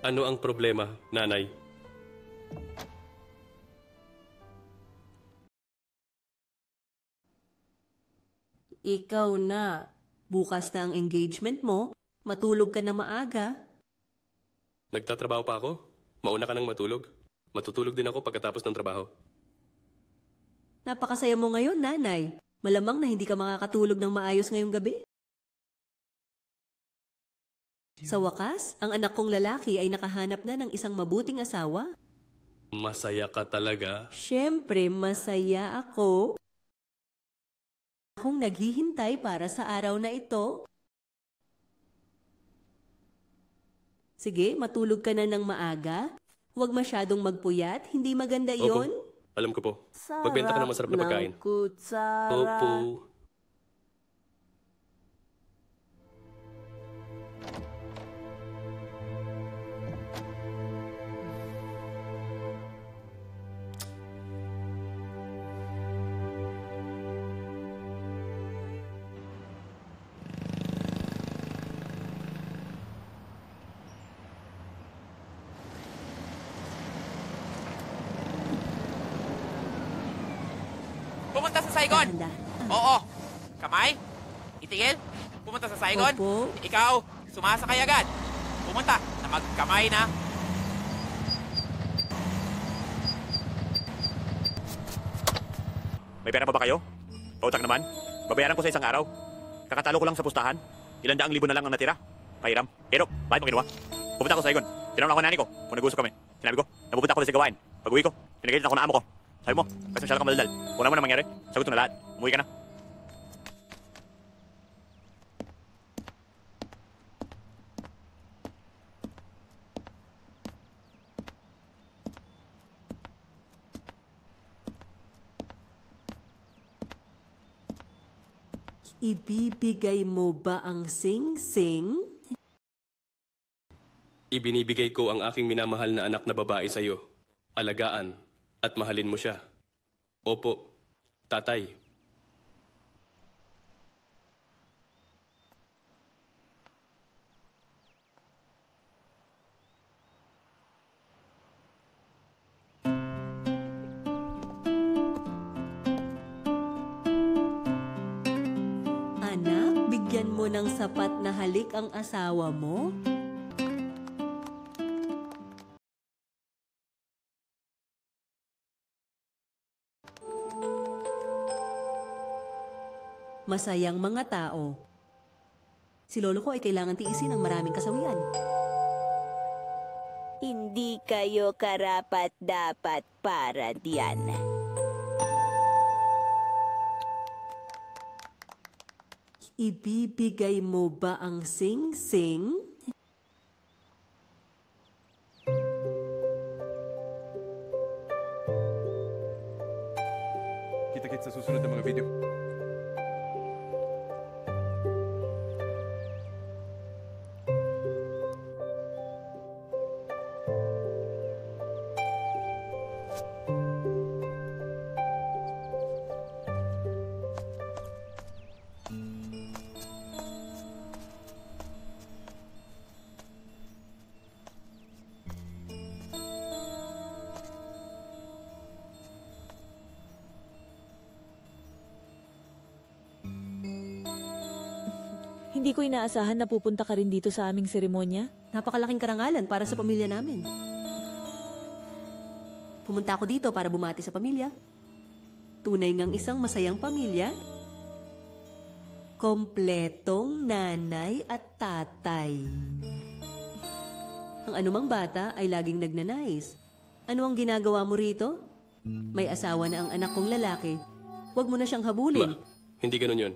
Ano ang problema, nanay? Ikaw na. Bukas na ang engagement mo. Matulog ka na maaga. Nagtatrabaho pa ako? Mauna ka nang matulog? Matutulog din ako pagkatapos ng trabaho. Napakasaya mo ngayon, nanay. Malamang na hindi ka makakatulog ng maayos ngayong gabi. Sa wakas, ang anak kong lalaki ay nakahanap na ng isang mabuting asawa. Masaya ka talaga. Siyempre, masaya ako. Akong naghihintay para sa araw na ito. Sige, matulog ka na ng maaga. Huwag masyadong magpuyat. Hindi maganda yon. Opo, alam ko po. Magbenta ka ng masarap na pagkain. Opo. Pumunta sa Saigon! Handa. Oo. Kamay? Itigil? Pumunta sa Saigon? Opo. Ikaw, sumasakay agad. Pumunta na magkamay na. May pera pa ba kayo? Pautang naman? Babayaran ko sa isang araw. Kakatalo ko lang sa pustahan. 200,000 na lang ang natira. Pahiram. Pero, bakit mo kinuha? Pupunta ako sa Saigon. Tinanong ako ng nanay ko kung nag-usap kami. Sinabi ko, napupunta ako sa gawain. Pag-uwi ko, pinagalit ako ng amo ko. Sabi mo, kasi masyado ka madaldal. Kung naman ang mangyari, sagot ko na lahat. Umuwi ka na. Ibibigay mo ba ang sing-sing? Ibinibigay ko ang aking minamahal na anak na babae sa iyo. Alagaan at mahalin mo siya. Opo, tatay. Anak, bigyan mo ng sapat na halik ang asawa mo? Masayang mga tao. Si lolo ko ay kailangan tiisin ng maraming kasawian. Hindi kayo karapat-dapat para diyan. Ibibigay mo ba ang sing-sing? Kita-kits sa susunod na mga video. Hindi ko inaasahan na pupunta ka rin dito sa aming seremonya. Napakalaking karangalan para sa pamilya namin. Pumunta ako dito para bumati sa pamilya. Tunay ngang isang masayang pamilya. Kompletong nanay at tatay. Ang anumang bata ay laging nagnanais. Ano ang ginagawa mo rito? May asawa na ang anak kong lalaki. Huwag mo na siyang habulin. Ma, hindi ganun yun.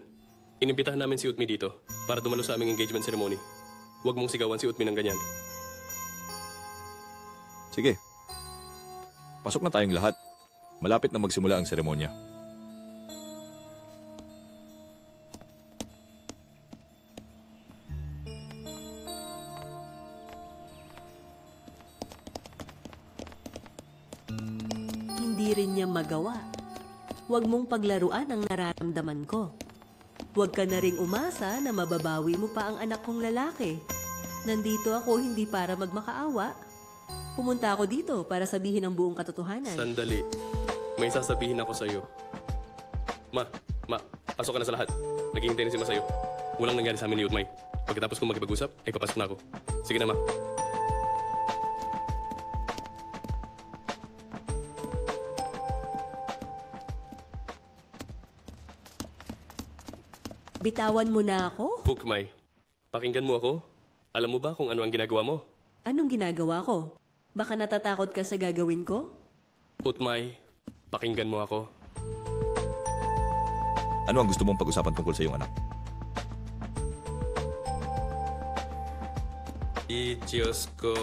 Inimbitahan namin si Utmi dito para dumalo sa aming engagement ceremony. Huwag mong sigawan si Utmi ng ganyan. Sige. Pasok na tayong lahat. Malapit na magsimula ang seremonya. Hindi rin niya magawa. Huwag mong paglaruan ang nararamdaman ko. Huwag ka na ring umasa na mababawi mo pa ang anak kong lalaki. Nandito ako hindi para magmakaawa. Pumunta ako dito para sabihin ang buong katotohanan. Sandali. May sasabihin ako sa'yo. Ma, pasok ka na sa lahat. Naghihintay na si Ma sa'yo. Walang nangyari sa amin ni Utmay. Pagkatapos kong makipag-usap, ay papasok na ako. Sige na, Ma. Bitawan mo na ako? Pukmay, pakinggan mo ako. Alam mo ba kung ano ang ginagawa mo? Anong ginagawa ko? Baka natatakot ka sa gagawin ko? Utmay, pakinggan mo ako. Ano ang gusto mong pag-usapan tungkol sa iyong anak? Diyos ko.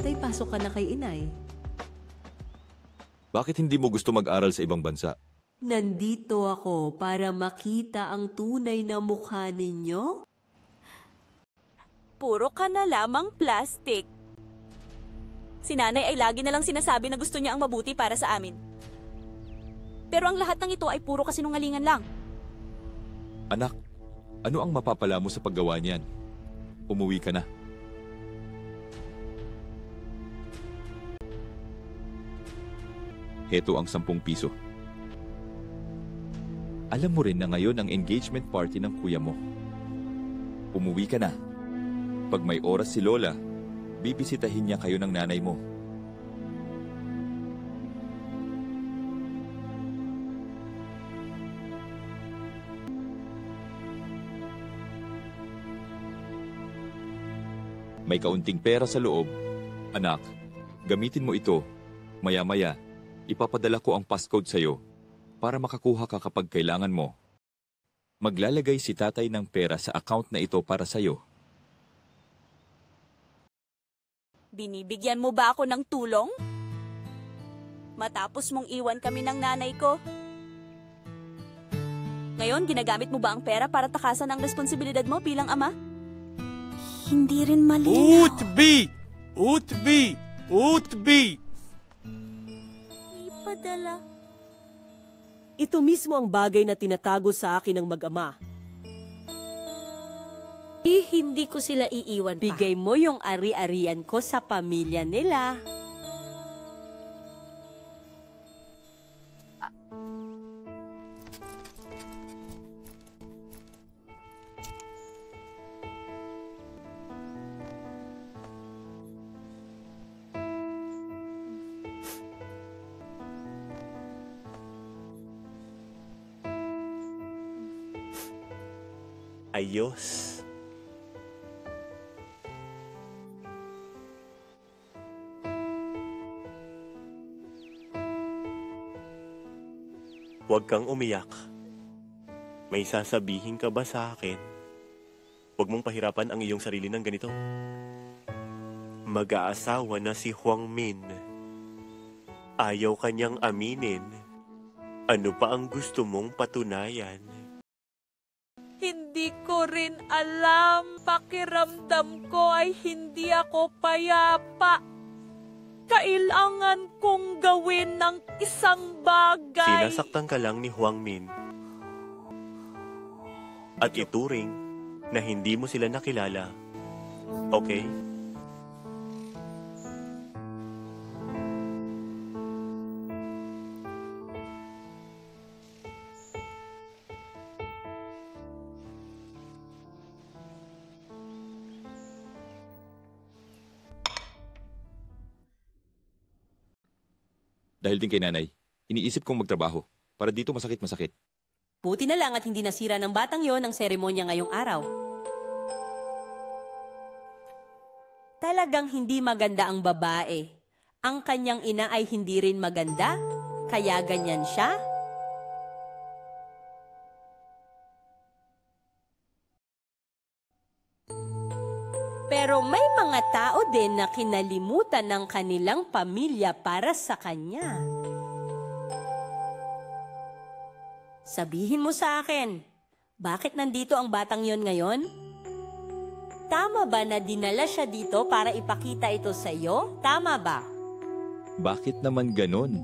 Tay, pasok ka na kay inay. Bakit hindi mo gusto mag-aral sa ibang bansa? Nandito ako para makita ang tunay na mukha ninyo? Puro ka na lamang plastic. Si nanay ay lagi na lang sinasabi na gusto niya ang mabuti para sa amin. Pero ang lahat ng ito ay puro kasinungalingan lang. Anak, ano ang mapapala mo sa paggawa niyan? Umuwi ka na. Heto ang 10 piso. Alam mo rin na ngayon ang engagement party ng kuya mo. Umuwi ka na. Pag may oras si Lola, bibisitahin niya kayo ng nanay mo. May kaunting pera sa loob. Anak, gamitin mo ito. Maya-maya, ipapadala ko ang passcode sa'yo para makakuha ka kapag kailangan mo. Maglalagay si tatay ng pera sa account na ito para sa'yo. Binibigyan mo ba ako ng tulong? Matapos mong iwan kami ng nanay ko. Ngayon, ginagamit mo ba ang pera para takasan ang responsibilidad mo bilang ama? Hindi rin malinaw. Utbi! Ipadala. Ito mismo ang bagay na tinatago sa akin ng mag-ama. Hindi ko sila iiwan pa. Bigay mo yung ari-arian ko sa pamilya nila. Ayos. Huwag kang umiyak. May sasabihin ka ba sa akin? Huwag mong pahirapan ang iyong sarili ng ganito. Mag-aasawa na si Huang Min. Ayaw kanyang aminin. Ano pa ang gusto mong patunayan? Hindi ko rin alam. Pakiramdam ko ay hindi ako payapa. Kailangan kong gawin ng isang bagay. Sinasaktan ka lang ni Huang Min. At ituring na hindi mo sila nakilala. Okay? Dahil din kay nanay, iniisip kong magtrabaho para dito masakit-masakit. Buti na lang at hindi nasira ng batang yon ang seremonya ngayong araw. Talagang hindi maganda ang babae. Ang kanyang ina ay hindi rin maganda, kaya ganyan siya. Pero may mga tao din na kinalimutan ng kanilang pamilya para sa kanya. Sabihin mo sa akin, bakit nandito ang batang yon ngayon? Tama ba na dinala siya dito para ipakita ito sa iyo? Tama ba? Bakit naman ganon?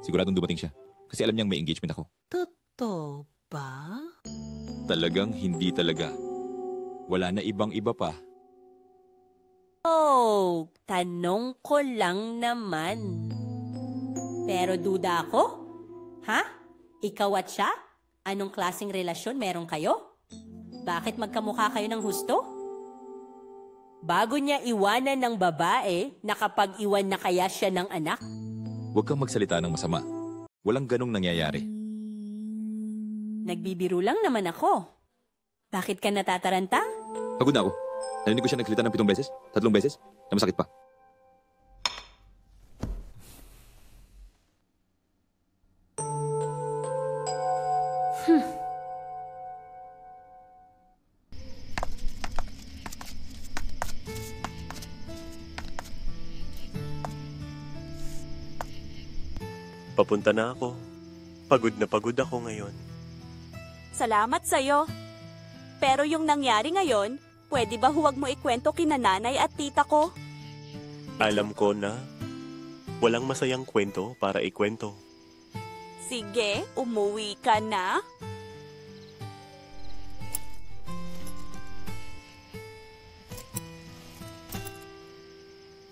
Siguradong dumating siya. Kasi alam niyang may engagement ako. Totoo ba? Talagang hindi talaga. Wala na ibang-iba pa. Oh, tanong ko lang naman. Pero duda ako? Ha? Ikaw at siya? Anong klaseng relasyon meron kayo? Bakit magkamukha kayo ng husto? Bago niya iwanan ng babae, nakapag-iwan na kaya siya ng anak? Huwag kang magsalita ng masama. Walang ganong nangyayari. Nagbibiro lang naman ako. Bakit ka natataranta? Pagod na ako. Narinig ko siya nagsalita ng 7 beses, 3 beses, na masakit pa. Papunta na ako. Pagod na pagod ako ngayon. Salamat sa'yo. Pero yung nangyari ngayon, pwede ba huwag mo ikwento kina nanay at tita ko? Alam ko na walang masayang kwento para ikwento. Sige, umuwi ka na.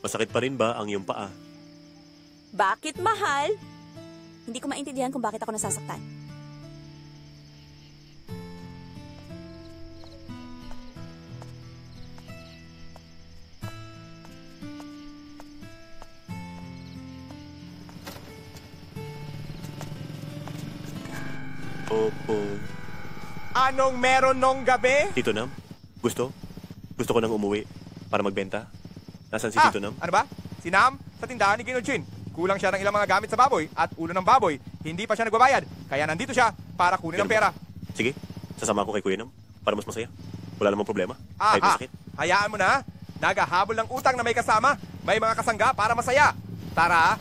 Masakit pa rin ba ang iyong paa? Bakit mahal? Hindi ko maintindihan kung bakit ako nasasaktan. Opo. Anong meron nung gabi? Tito Nam, gusto? Gusto ko nang umuwi para magbenta. Nasaan si Tito Nam? Ano ba? Si Nam, sa tindahan ni Ginochin. Kulang siya ng ilang mga gamit sa baboy at ulo ng baboy. Hindi pa siya nagbabayad. Kaya nandito siya para kunin ang pera. Sige, sasama ko kay Kuya Nam para mas masaya. Wala namang problema. Aha, Kahit masakit. hayaan mo na. Nagahabol ng utang na may kasama. May mga kasangga para masaya. Tara.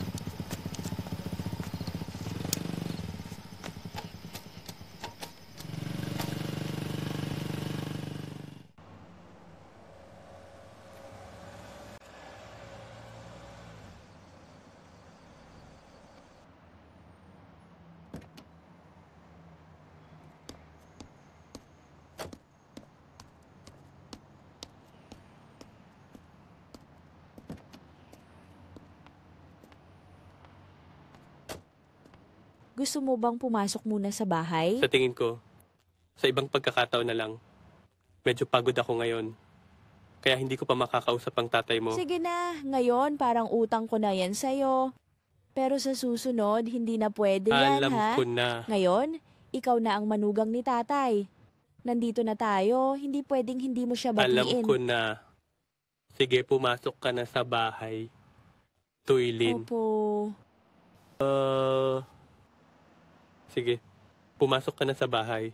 Gusto mo bang pumasok muna sa bahay? Sa tingin ko, sa ibang pagkakataon na lang, medyo pagod ako ngayon. Kaya hindi ko pa makakausap ang tatay mo. Sige na, ngayon parang utang ko na yan sa'yo. Pero sa susunod, hindi na pwede yan, Alam ha? ko na. Ngayon, ikaw na ang manugang ni tatay. Nandito na tayo, hindi pwedeng hindi mo siya batiin. Alam ko na. Sige, pumasok ka na sa bahay. Tuylin. Opo. Sige, pumasok ka na sa bahay.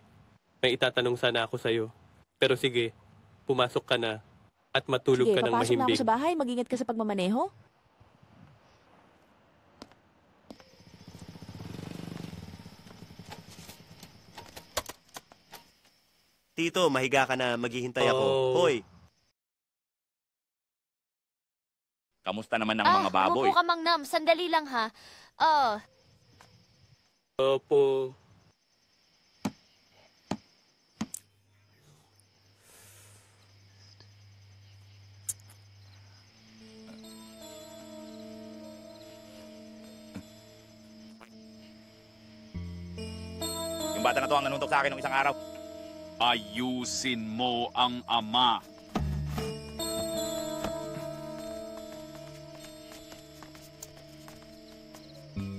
May itatanong sana ako sa'yo. Pero sige, pumasok ka na at matulog Sige, ka ng papasok na mahimbing. ako sa bahay. Mag-ingat ka sa pagmamaneho. Tito, mahiga ka na. Maghihintay ako. Oh. Hoy, Kamusta naman ang mga baboy? Umupo ka, Mang Nam. Sandali lang, ha? Opo. Yung bata na to ang nanuntok sa akin nung isang araw. Ayusin mo ang ama.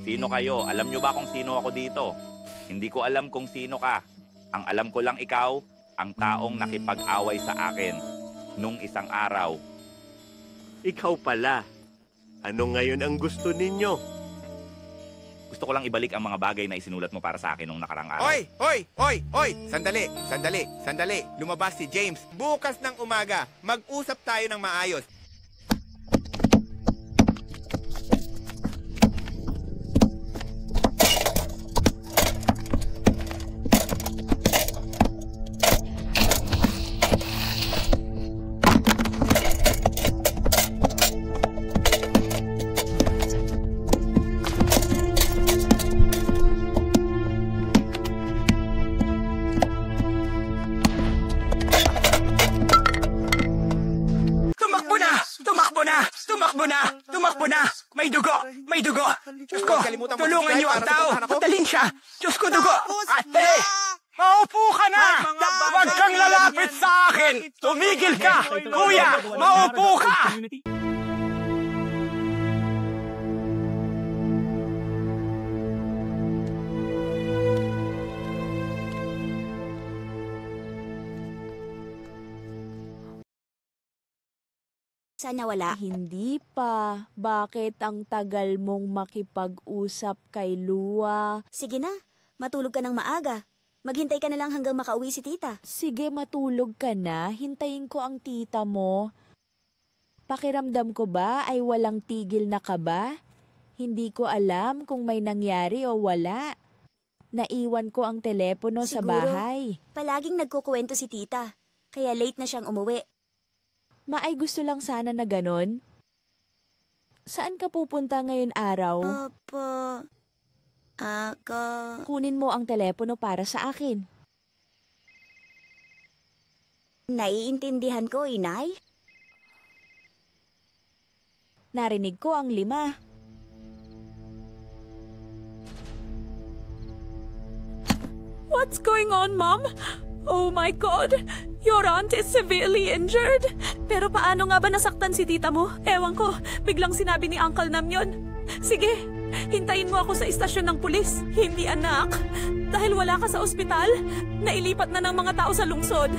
Sino kayo? Alam nyo ba kung sino ako dito? Hindi ko alam kung sino ka. Ang alam ko lang ikaw, ang taong nakipag-away sa akin nung isang araw. ikaw pala. Ano ngayon ang gusto ninyo? Gusto ko lang ibalik ang mga bagay na isinulat mo para sa akin nung nakarang araw. Hoy! Sandali. Lumabas si James. Bukas ng umaga, mag-usap tayo ng maayos. May dugo! May dugo! Diyos ko! Huwag kalimutan mo Tulungan si niyo ang para tao! tulungan ako. Dalhin siya! Diyos ko, dugo! Ate! Maupo ka na! Huwag kang lalapit sa akin! Tumigil ka! Kuya! Maupo ka! Sana wala. Hindi pa. Bakit ang tagal mong makipag-usap kay Lua? Sige na, matulog ka ng maaga. Maghintay ka na lang hanggang makauwi si tita. Sige, matulog ka na. Hintayin ko ang tita mo. Pakiramdam ko ba ay walang tigil na kaba? Hindi ko alam kung may nangyari o wala. Naiwan ko ang telepono sa Siguro, bahay. palaging nagkukuwento si tita. Kaya late na siyang umuwi. Maay gusto lang sana na ganon. Saan ka pupunta ngayon araw? Papa, ako... Kunin mo ang telepono para sa akin. Naiintindihan ko, inay. Narinig ko ang 5. What's going on, Mom? Oh my God! Your aunt is severely injured. Pero paano nga ba nasaktan si tita mo? Ewan ko, biglang sinabi ni Uncle Nam yun. Sige, hintayin mo ako sa istasyon ng pulis. Hindi anak. Dahil wala ka sa ospital, nailipat na ng mga tao sa lungsod.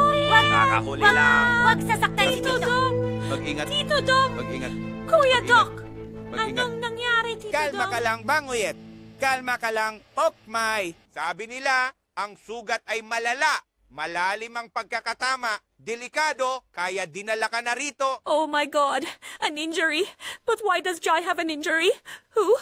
Nakakahuli lang. Huwag sasaktan si Tito. Mag-ingat. Tito Dong! Mag-ingat. Kuya Doc! Mag-ingat. Anong nangyari, Tito Kalma Dong? ka lang, Banguyet. Kalma ka lang, Okmay. Sabi nila, ang sugat ay malala. Malalim ang pagkakatama. Delikado, kaya dinala ka na rito. Oh my God! An injury? But why does Jai have an injury? Who?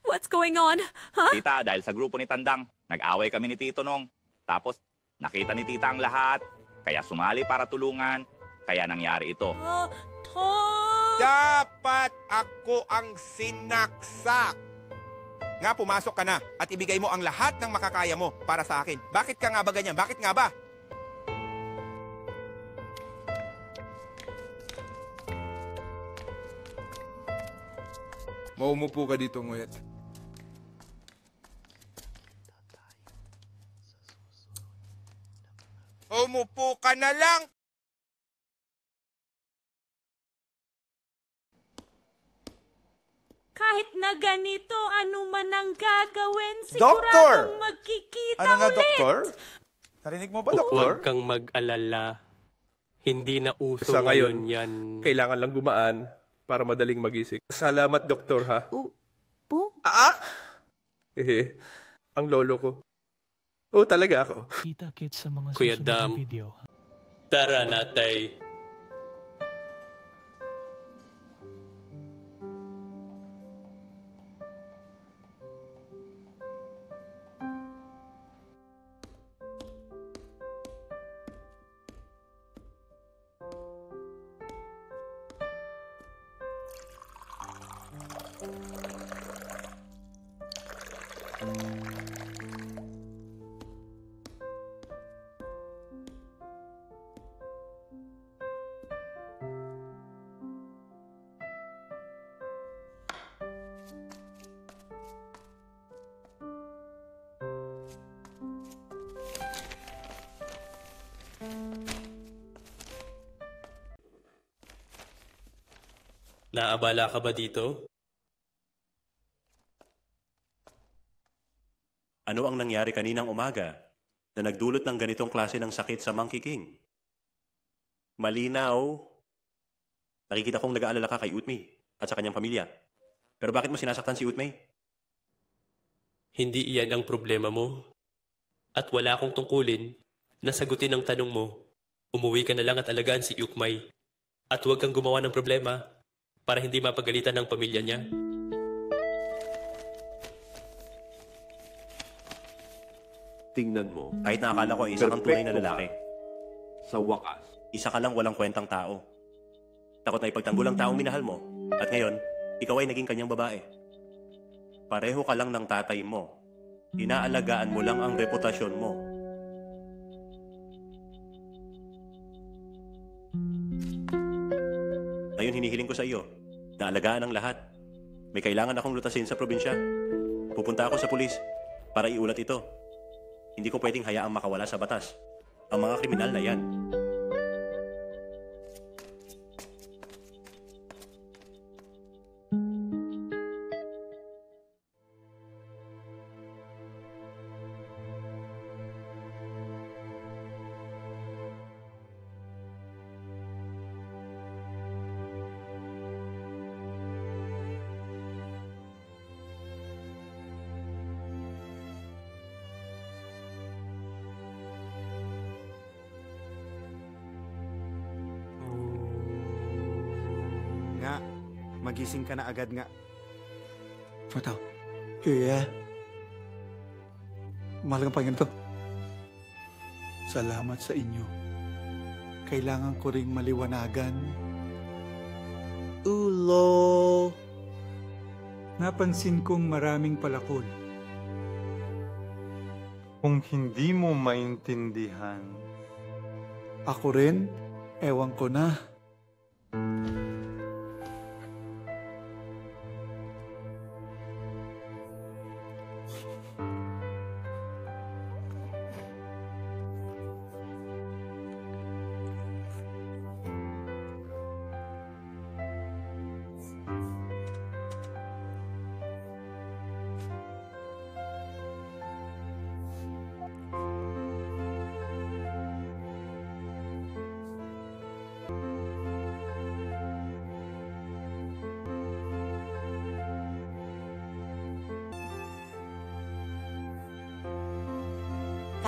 What's going on? Huh? Tita, dahil sa grupo ni Tandang, nag-away kami ni Tito Nong. Tapos, nakita ni Tita ang lahat. Kaya sumali para tulungan. Kaya nangyari ito. Dapat ako ang sinaksak. Nga, pumasok ka na at ibigay mo ang lahat ng makakaya mo para sa akin. Bakit ka nga ba ganyan? Bakit nga ba? Maumupo ka dito, Nguyet. Umupo ka na lang. Kahit na ganito, ano man ang gagawin, Doktor! siguradong magkikita Ano na, ulit. doktor? Narinig mo ba, doktor? Huwag kang mag-alala. Hindi na uso Sa ngayon, yan. kailangan lang gumaan para madaling magising. Salamat, doktor, ha? Ang lolo ko. Oo, talaga ako. Kita-kits sa mga Kuya susunod Dam, na video. tara natay. Naabala ka ba dito? Ano ang nangyari kaninang umaga na nagdulot ng ganitong klase ng sakit sa Monkey King? Malinaw. Nakikita kong nag-aalala ka kay Utmi at sa kanyang pamilya. Pero bakit mo sinasaktan si Utmi? Hindi iyan ang problema mo. At wala akong tungkulin na sagutin ang tanong mo. Umuwi ka na lang at alagaan si Ukmay. At huwag kang gumawa ng problema para hindi mapagalitan ng pamilya niya. tingnan mo, Kahit na akala ko ay isa kang tunay na Perfecto. lalaki. sa wakas, Isa ka lang walang kwentang tao. Takot na ipagtanggol ang taong minahal mo. At ngayon, ikaw ay naging kanyang babae. Pareho ka lang ng tatay mo. Inaalagaan mo lang ang reputasyon mo. Ngayon hinihiling ko sa iyo na alagaan ang lahat. May kailangan akong lutasin sa probinsya. Pupunta ako sa pulis para iulat ito. Hindi ko pwedeng hayaang makawala sa batas ang mga kriminal na yan. Nga, magising ka na agad nga. Mataw. Iya. Mahal kang Panginoon to. Salamat sa inyo. Kailangan ko ring maliwanagan. Ulo. Napansin kong maraming palakol. Kung hindi mo maintindihan, Ako rin, ewan ko na.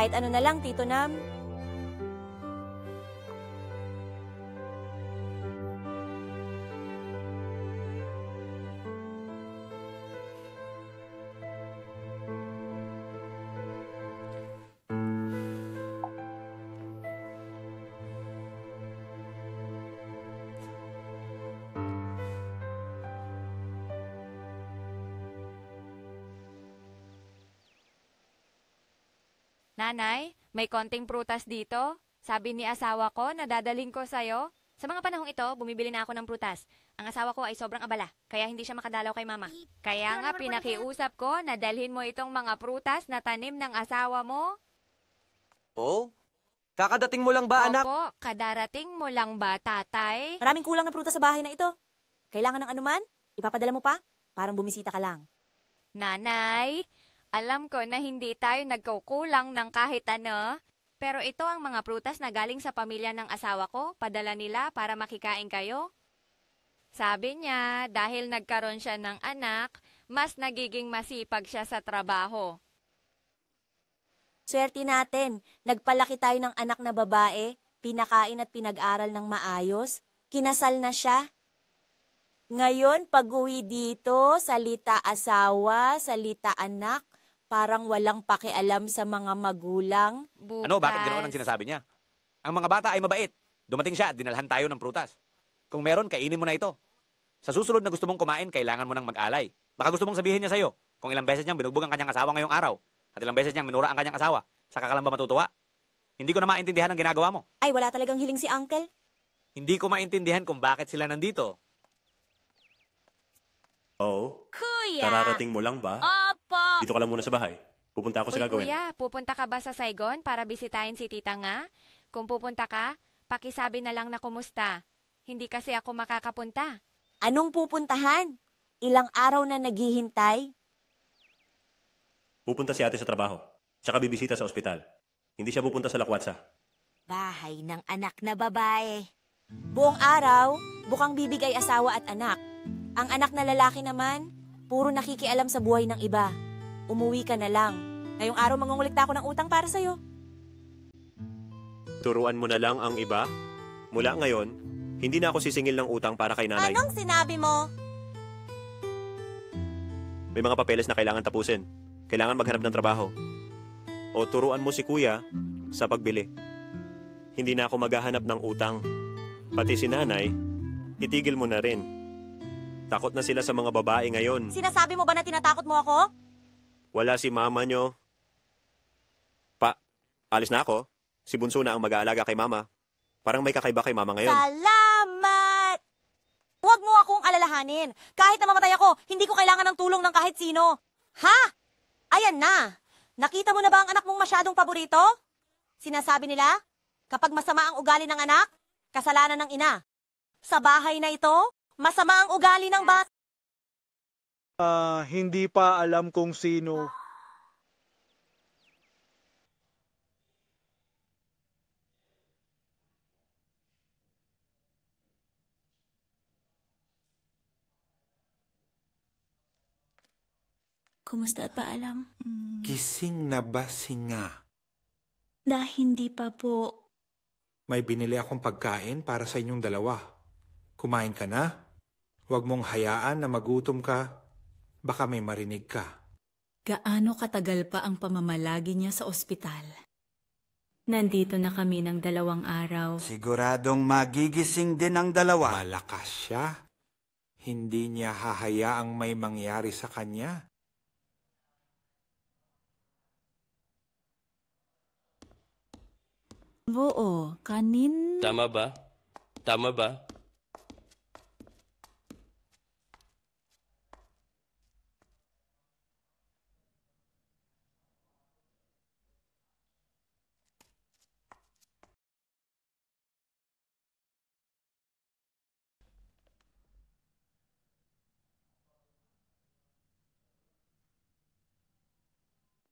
Kahit ano na lang, Tito Nam. Nanay, may konting prutas dito. Sabi ni asawa ko na dadaling ko sa'yo. Sa mga panahong ito, bumibili na ako ng prutas. Ang asawa ko ay sobrang abala, kaya hindi siya makadalaw kay mama. Kaya nga pinakiusap ko na dalhin mo itong mga prutas na tanim ng asawa mo. Oh? Kakadating mo lang ba, anak? Opo, kadarating mo lang ba, tatay? Maraming kulang na prutas sa bahay na ito. Kailangan ng anuman? Ipapadala mo pa? Parang bumisita ka lang. Nanay, alam ko na hindi tayo nagkukulang ng kahit ano. Pero ito ang mga prutas na galing sa pamilya ng asawa ko. Padala nila para makikain kayo. Sabi niya, dahil nagkaroon siya ng anak, mas nagiging masipag siya sa trabaho. Swerte natin. Nagpalaki tayo ng anak na babae, pinakain at pinag-aral ng maayos, kinasal na siya. Ngayon, pag-uwi dito, salita asawa, salita anak, parang walang pakialam sa mga magulang. Ano, bakit ganoon ang sinasabi niya? Ang mga bata ay mabait. Dumating siya at dinalhan tayo ng prutas. Kung meron, kainin mo na ito. Sa susunod na gusto mong kumain, kailangan mo nang mag-alay. Baka gusto mong sabihin niya sa'yo kung ilang beses niyang binugbog ang kanyang asawa ngayong araw at ilang beses niyang minura ang kanyang asawa. Saka ka lang ba matutuwa? Hindi ko na maintindihan ang ginagawa mo. Ay, wala talagang hiling si Uncle. Hindi ko maintindihan kung bakit sila nandito. Oo. Kuya! Kararating mo lang ba? Opo! Dito ka lang muna sa bahay. Pupunta ako sa gagawin. Kuya, pupunta ka ba sa Saigon para bisitahin si tita nga? Kung pupunta ka, pakisabi na lang na kumusta. Hindi kasi ako makakapunta. Anong pupuntahan? Ilang araw na naghihintay? Pupunta si ate sa trabaho. Tsaka bibisita sa ospital. Hindi siya pupunta sa Lakwatsa. Bahay ng anak na babae. Buong araw, bukang bibig ay asawa at anak. Ang anak na lalaki naman, puro nakikialam sa buhay ng iba. Umuwi ka na lang. Ngayong araw mangungulikta ako ng utang para sa'yo. Turuan mo na lang ang iba. Mula ngayon, hindi na ako sisingil ng utang para kay nanay. Anong sinabi mo? May mga papeles na kailangan tapusin. Kailangan maghanap ng trabaho. o turuan mo si kuya sa pagbili. Hindi na ako maghahanap ng utang. Pati si nanay, itigil mo na rin. Takot na sila sa mga babae ngayon. Sinasabi mo ba na tinatakot mo ako? Wala si mama nyo. Alis na ako. Si Bunso na ang mag-aalaga kay mama. Parang may kakaiba kay mama ngayon. Salamat! Huwag mo akong alalahanin. Kahit na mamatay ako, hindi ko kailangan ng tulong ng kahit sino. Ha? Ayan na. Nakita mo na ba ang anak mong masyadong paborito? Sinasabi nila, kapag masama ang ugali ng anak, kasalanan ng ina. Sa bahay na ito, masama ang ugali ng bata. Hindi pa alam kung sino. Kumusta at paalam? Gising na ba si nga? Hindi pa po. May binili akong pagkain para sa inyong dalawa. Kumain ka na? Huwag mong hayaan na magutom ka. Baka may marinig ka. Gaano katagal pa ang pamamalagi niya sa ospital? Nandito na kami ng 2 araw. Siguradong magigising din ang dalawa. Malakas siya. Hindi niya hahayaang may mangyari sa kanya. Oo, kanin... Tama ba? Tama ba?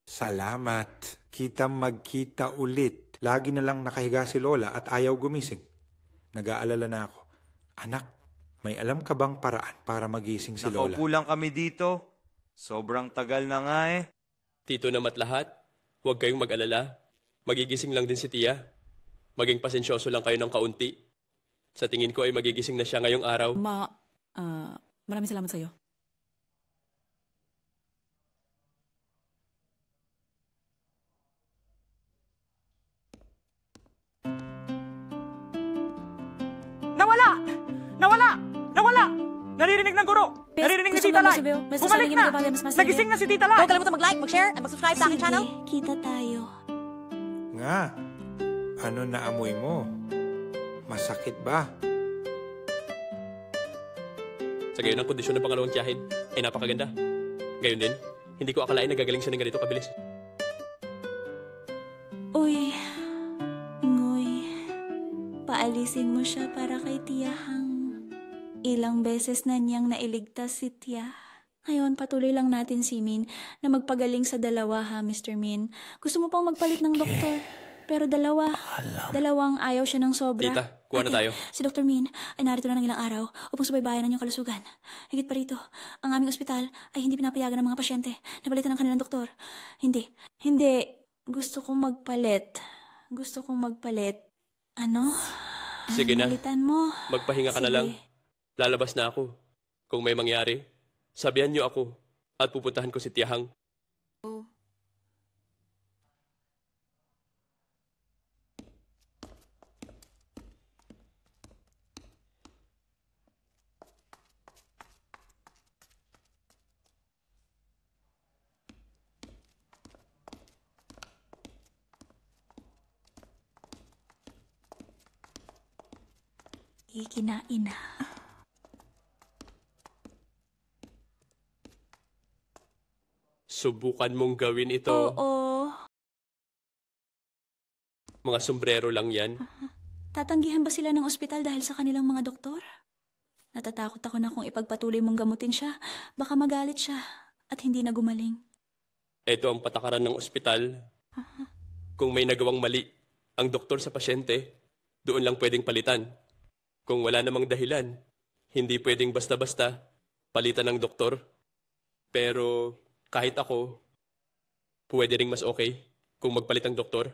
Salamat. Kitang magkita ulit. Lagi na lang nakahiga si Lola at ayaw gumising. Nag-aalala na ako. Anak, may alam ka bang paraan para magising si Lola? Nakaupo lang kami dito. Sobrang tagal na nga eh. Tito namat lahat, huwag kayong mag-alala. Magigising lang din si Tia. Maging pasensyoso lang kayo ng kaunti. Sa tingin ko ay magigising na siya ngayong araw. Maraming salamat sa'yo. Nawala! Naririnig ng guro! Naririnig ni Tita Lai! Bumalik na! Nagising na si Tita Lai! Huwag kalimutan mag-like, mag-share, at mag-subscribe sa aking channel. Kita tayo. Nga, ano na amoy mo? Masakit ba? Sa gayon ang kondisyon ng pangalawang tiyahin ay napakaganda. Gayon din, hindi ko akalain na gagaling siya ng ganito kabilis. Uy, Ngoy, paalisin mo siya para kay Tiyahang. Ilang beses na niyang nailigtas si Tia. Ngayon, patuloy lang natin si Min na magpagaling sa 2 ha, Mr. Min. Gusto mo pang magpalit ng doktor. Pero 2. Dalawang ayaw siya ng sobra. Tita, kuha na tayo. Si Dr. Min ay narito na ng ilang araw upang subaybayan ang iyong kalusugan. Higit pa rito, ang aming ospital ay hindi pinapayagan ng mga pasyente na palitan ng kanilang doktor. Hindi. Gusto kong magpalit. Ano? Sige na. Palitan mo. Magpahinga ka na lang. Lalabas na ako. Kung may mangyari, sabihan niyo ako at pupuntahan ko si Tiyahang. Ikinain na. Subukan mong gawin ito. Oo. Mga sombrero lang yan. Tatanggihan ba sila ng ospital dahil sa kanilang mga doktor? Natatakot ako na kung ipagpatuloy mong gamutin siya, baka magalit siya at hindi na gumaling. Ito ang patakaran ng ospital. Kung may nagawang mali ang doktor sa pasyente, doon lang pwedeng palitan. Kung wala namang dahilan, hindi pwedeng basta-basta palitan ng doktor. Pero kahit ako, pwede ring mas okay kung magpalit ang doktor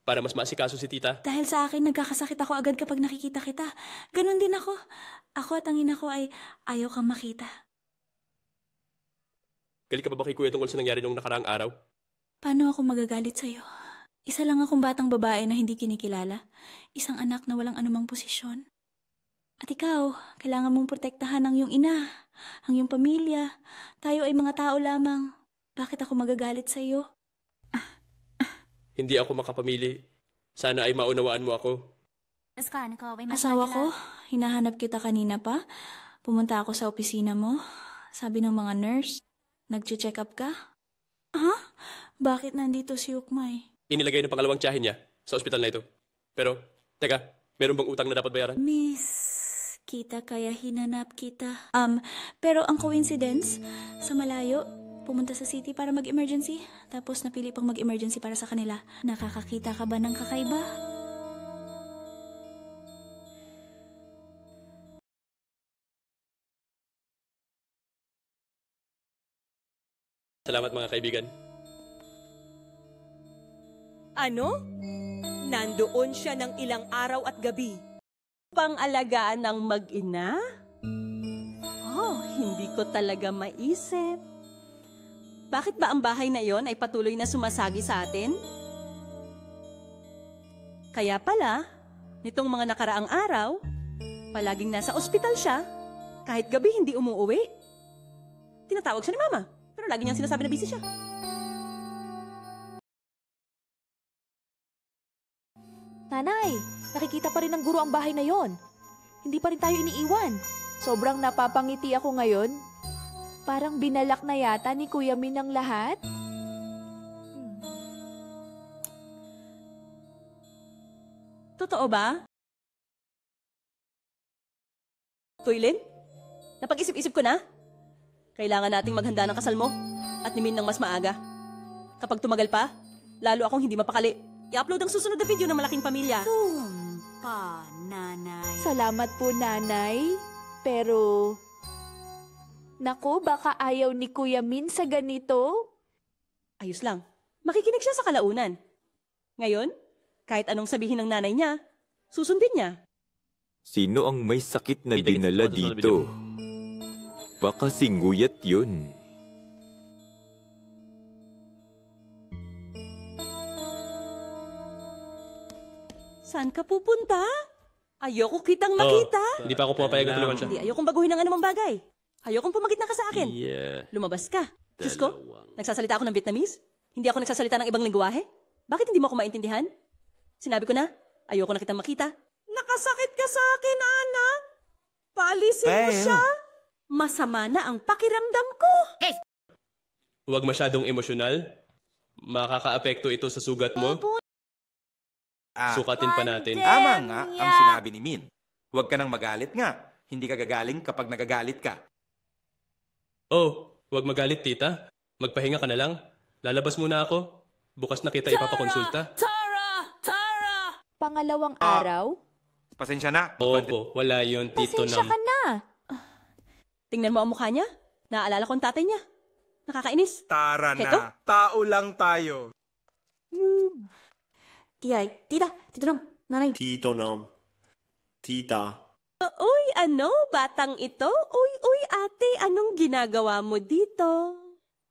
para mas maasikaso si Tita. Dahil sa akin, nagkakasakit ako agad kapag nakikita kita. Ganon din ako. Ako at ang ina ko ay ayaw kang makita. Galit ka ba kay Kuya tungkol sa nangyari nung nakaraang araw? Paano ako magagalit sa'yo? Isa lang akong batang babae na hindi kinikilala. Isang anak na walang anumang posisyon. At ikaw, kailangan mong protektahan ang iyong ina, ang iyong pamilya. Tayo ay mga tao lamang. Bakit ako magagalit sa'yo? Hindi ako makapamili. Sana ay maunawaan mo ako. Asawa ko, hinahanap kita kanina pa. Pumunta ako sa opisina mo. Sabi ng mga nurse, nag-check up ka? Ha? Bakit nandito si Ukmay? Inilagay ng pangalawang tiyahin niya sa ospital na ito. Pero, teka, meron bang utang na dapat bayaran? Miss, kita kaya hinanap kita. Pero ang coincidence, sa malayo, pumunta sa city para mag-emergency. Tapos napili pang mag-emergency para sa kanila. Nakakakita ka ba ng kakaiba? Salamat mga kaibigan. Ano? Nandoon siya ng ilang araw at gabi. Pang-alagaan ng mag-ina? Oh, hindi ko talaga maisip. Bakit ba ang bahay na iyon ay patuloy na sumasagi sa atin? Kaya pala, nitong mga nakaraang araw, palaging nasa ospital siya, kahit gabi hindi umuuwi. Tinatawag siya ni Mama, pero lagi niyang sinasabi na busy siya. Nanay, nakikita pa rin ng guro ang bahay na yon. Hindi pa rin tayo iniiwan. Sobrang napapangiti ako ngayon. Parang binalak na yata ni Kuya Min ang lahat. Totoo ba? Toylin? Napag-isip-isip ko na. Kailangan nating maghanda ng kasal mo at ni Min ng mas maaga. Kapag tumagal pa, lalo akong hindi mapakali. I-upload ang susunod na video ng Malaking Pamilya. Nanay. Salamat po, Nanay. Pero, naku, baka ayaw ni Kuya Min sa ganito. Ayos lang. Makikinig siya sa kalaunan. Ngayon, kahit anong sabihin ng nanay niya, susundin niya. Sino ang may sakit na dinala dito? Baka singguyat yun. Saan ka pupunta? Ayoko kitang makita. Hindi pa ako pumapayag na tulungan siya. Hindi, ayokong baguhin ng anumang bagay. Ayokong pumagit na ka sa akin. Lumabas ka. Diyos ko, nagsasalita ako ng Vietnamese? Hindi ako nagsasalita ng ibang lingwahe? Bakit hindi mo ako maintindihan? Sinabi ko na, ayoko na kitang makita. Nakasakit ka sa akin, anak. Paalisin mo siya. Masama na ang pakiramdam ko. Huwag masyadong emosyonal. Makakaapekto ito sa sugat mo. Sukatin pa natin. Tama nga ang sinabi ni Min. Huwag ka nang magalit nga. Hindi ka gagaling kapag nagagalit ka. Oh, huwag magalit, tita. Magpahinga ka na lang. Lalabas muna ako. Bukas na kita ipapakonsulta. Tara! Pangalawang araw? Pasensya na. Opo, wala yun, Tito Pasensya Nam. ka na. Tingnan mo ang mukha niya. Naaalala ko ang tatay niya. Nakakainis. Tara Heto? na. Tao lang tayo. Tito Nam, nanay. Tito Nam. Tita. Uy, ano? Batang ito? Uy, ate, anong ginagawa mo dito?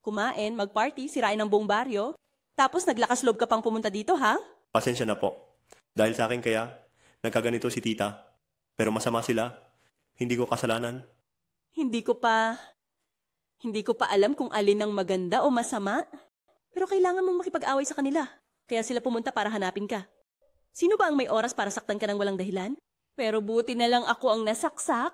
Kumain, mag-party, sirain ang buong baryo. Tapos naglakas loob ka pang pumunta dito, ha? Pasensya na po. Dahil sa akin kaya, nagkaganito si tita. Pero masama sila. Hindi ko kasalanan. Hindi ko pa alam kung alin ang maganda o masama. Pero kailangan mong makipag-away sa kanila. Kaya sila pumunta para hanapin ka. Sino ba ang may oras para saktan ka ng walang dahilan? Pero buti na lang ako ang nasaksak.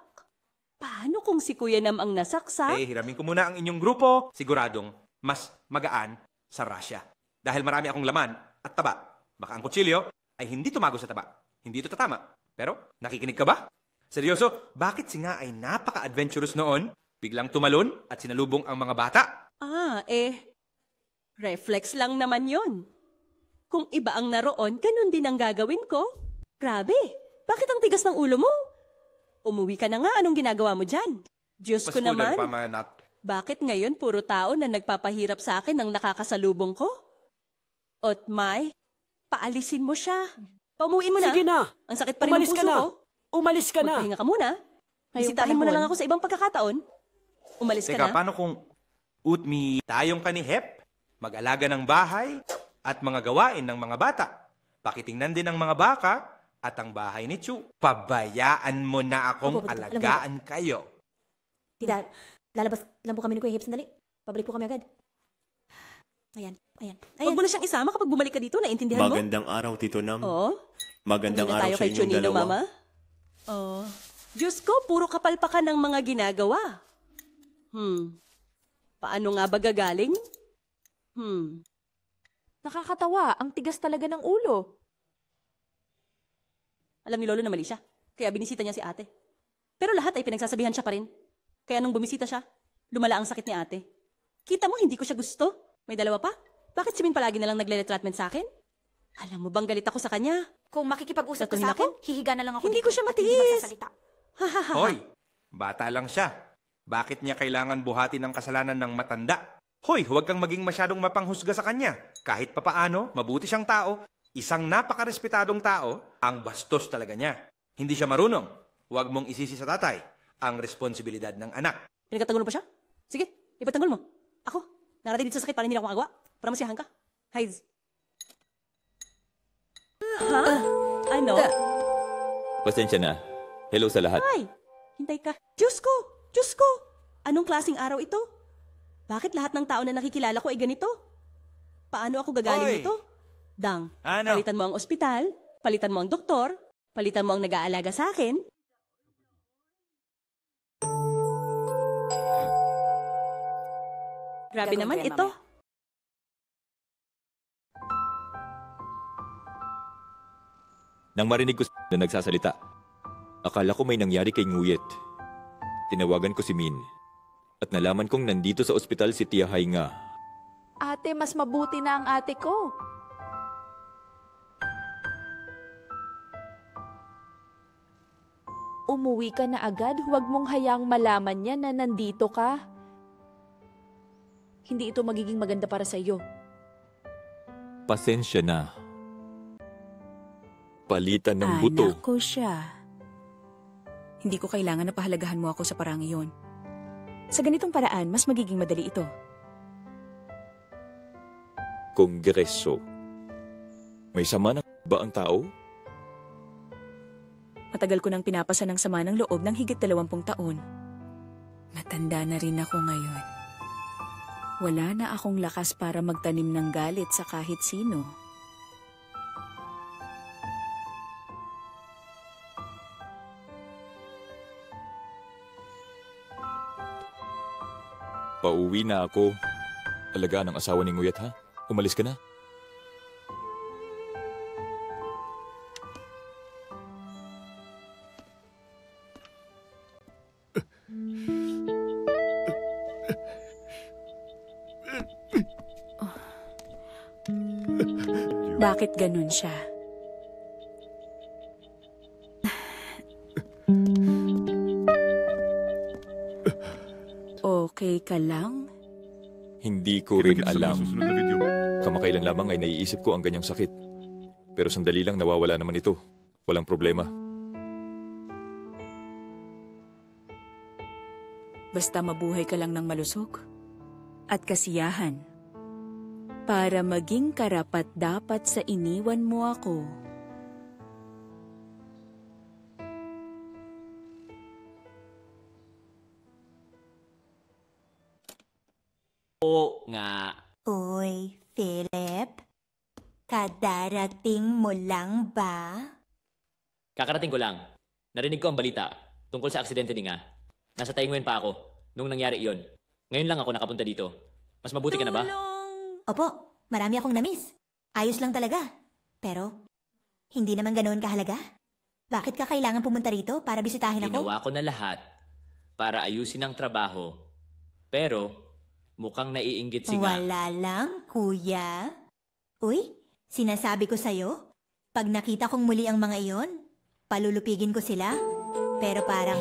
Paano kung si Kuya Nam ang nasaksak? Hiramin ko muna ang inyong grupo. Siguradong mas magaan sa Russia. Dahil marami akong laman at taba. Baka ang kutsilyo ay hindi tumago sa taba. Hindi ito tatama. Pero nakikinig ka ba? Seryoso, bakit si nga ay napaka-adventurous noon? Biglang tumalon at sinalubong ang mga bata? Reflex lang naman yon. Kung iba ang naroon, ganun din ang gagawin ko. Grabe, bakit ang tigas ng ulo mo? Umuwi ka na nga, anong ginagawa mo dyan? Diyos ko naman, bakit ngayon puro tao na nagpapahirap sa akin ang nakakasalubong ko? Otmay, paalisin mo siya. Paumuin mo na. Sige na. Ang sakit pa rin ng puso ko. Umalis ka na. Magpahinga ka muna. Bisitahin mo na lang ako sa ibang pagkakataon. Umalis ka na. Teka, paano kung Utmi, tayong ka ni Hep? mag-alaga ng bahay at mga gawain ng mga bata. Pakitingnan din ang mga baka at ang bahay ni Chu. Pabayaan mo na akong alagaan kayo. Tita, lalabas lang po kami ni Kuya Hip. Sandali. Pabalik po kami agad. Ayan. Huwag mo na siyang isama kapag bumalik ka dito. Naintindihan mo? Magandang araw, Tito Nam. Oo. Magandang Hindi na araw tayo sa kay inyong Chunino, dalawa. Mama. Oh. Diyos ko, puro kapalpakan ng mga ginagawa. Paano nga ba gagaling? Nakakatawa. Ang tigas talaga ng ulo. Alam ni Lolo na mali siya. Kaya binisita niya si ate. Pero lahat ay pinagsasabihan siya pa rin. Kaya nung bumisita siya, lumala ang sakit ni ate. Kita mo, hindi ko siya gusto. May dalawa pa? Bakit si Min palagi na lang nagle-retreatment sa akin? Alam mo bang galit ako sa kanya? Kung makikipag-usap ka Tatuhin sa akin, ako? hihiga na lang ako Hindi dito ko siya at hindi matiis. magsasalita. Hoy, bata lang siya. Bakit niya kailangan buhatin ang kasalanan ng matanda? Hoy, huwag kang maging masyadong mapanghusga sa kanya. Kahit papaano, mabuti siyang tao. Isang napakarespetadong tao, ang bastos talaga niya. Hindi siya marunong. Huwag mong isisi sa tatay ang responsibilidad ng anak. Pinagtatanggol mo pa siya? Sige, ipagtanggol mo. Ako, narating dito sa sakit para hindi na ako magawa. Para masiyahan ka. Hides. Ha? Ano? Pasensya na. Hello sa lahat. Ay, hintay ka. Diyos ko! Diyos ko! Anong klaseng araw ito? Bakit lahat ng tao na nakikilala ko ay ganito? Paano ako gagaling Hoy! nito? Dang, Ano? palitan mo ang ospital, palitan mo ang doktor, palitan mo ang nag-aalaga sa akin. Grabe Gagawin naman ko yan ito. mamaya. Nang marinig ko na nagsasalita, akala ko may nangyari kay Nguyet. Tinawagan ko si Min at nalaman kong nandito sa ospital si Tia Hai nga. Ate, mas mabuti na ang ate ko. Umuwi ka na agad. Huwag mong hayaang malaman niya na nandito ka. Hindi ito magiging maganda para sa iyo. Pasensya na. Palitan ng buto. Anak ko siya. Hindi ko kailangan na pahalagahan mo ako sa parang iyon. Sa ganitong paraan, mas magiging madali ito. Kongreso. May sama na ba ang tao? Matagal ko nang pinapasa ng sama ng loob ng higit 20 taon. Matanda na rin ako ngayon. Wala na akong lakas para magtanim ng galit sa kahit sino. Pauwi na ako. Alagaan ang asawa ni Nguyet, ha? Umalis ka na. Bakit ganun siya? Okay ka lang? Hindi ko rin alam. Kamakailan lamang ay naiisip ko ang ganyang sakit. Pero sandali lang nawawala naman ito. Walang problema. Basta mabuhay ka lang ng malusog at kasiyahan para maging karapat-dapat sa iniwan mo ako. Oo nga. Uy, Philip. Kadarating mo lang ba? Kakarating ko lang. Narinig ko ang balita tungkol sa aksidente ni nga. Nasa Taingwen pa ako nung nangyari iyon. Ngayon lang ako nakapunta dito. Mas mabuti ka na ba? Opo, marami akong namiss. Ayos lang talaga. Pero, hindi naman ganoon kahalaga. Bakit ka kailangan pumunta rito para bisitahin ako? Ginawa ko na lahat para ayusin ang trabaho. Pero, mukhang naiinggit si nga. Wala lang, kuya. Uy, sinasabi ko sa'yo, pag nakita kong muli ang mga iyon, palulupigin ko sila. Pero parang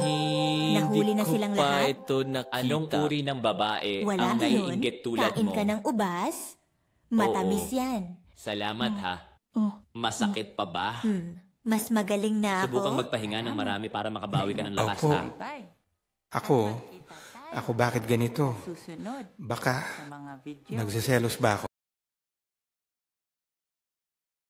nahuli na silang lahat. Ito nakita. Anong uri ng babae Wala ang yun. naiinggit tulad Kain mo? ka ng ubas. Matamis Oo. yan. Salamat ha. Masakit pa ba? Mas magaling na ako. Subukang magpahinga ng marami para makabawi ka ng lakas Opo. ha. Ako bakit ganito? Baka nagsiselos ba ako?